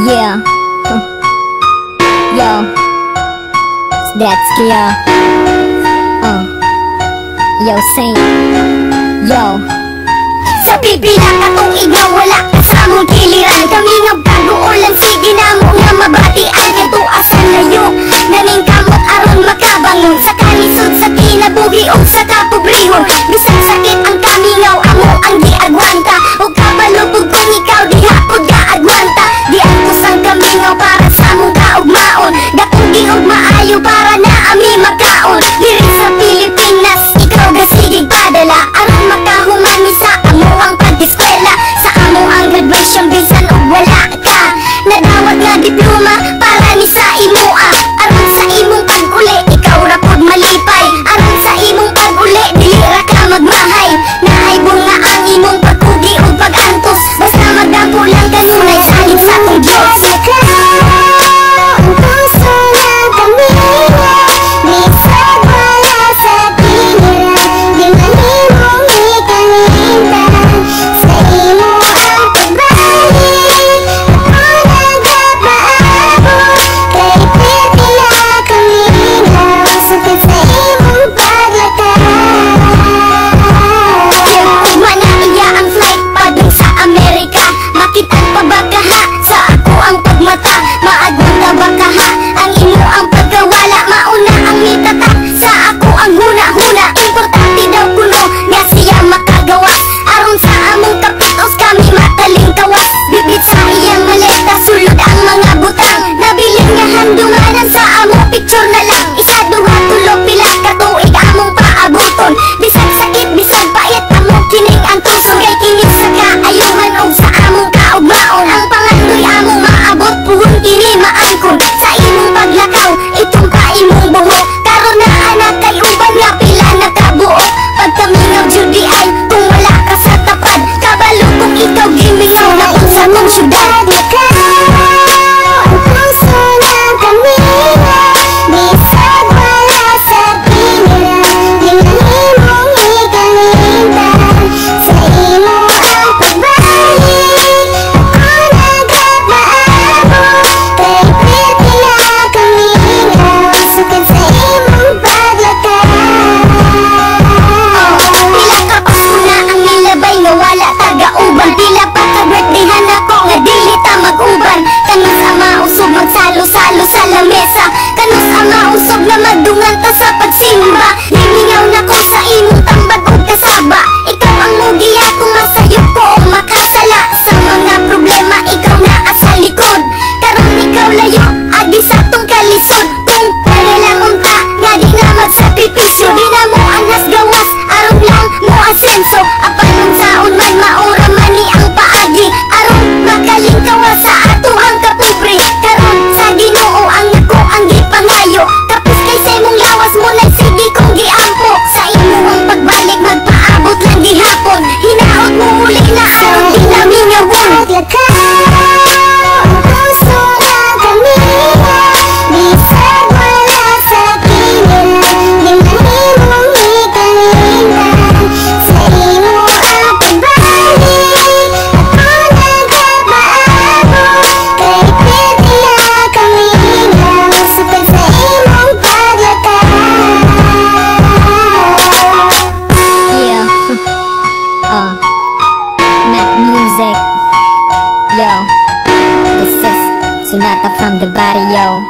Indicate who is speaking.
Speaker 1: Yeah. Yo. That's clear. Yo, Saint. Yo.
Speaker 2: Sa pipila ka tuig na wala ka sa mong kiliran. Kamingab kaguulan, sige na mo nga mabatian. Ito asan layo, naning kamot aron makabangon. Sa kalisod, sa kinabuhi o sa kapobrihon. Bisang sakit ang kamingaw, amo ang giagwanta. O kabalubog kung ikaw diha o gaagwanta. Di ako sang kamingaw para sa mong kaugmaon. Dakong giog maayo para na ami makaon. Diri sa Pilipinas, ikaw gasigig padala. Aron makahumani sa amo ang pag-eskwela. Sa amo ang graduation, bisan og wala ka. Nadawat nga diploma para ni sa imoa. Aron sa imong pag-uli, ikaw ra pod malipay. Aron sa imong pag-uli, dili ra ka magmahay. Nahaybong nga ang imong pagkugi o pag-antos. Basta magdampo lang kanunay saling sa kong Diyos.
Speaker 1: Yo, this is Sonata from the body, yo.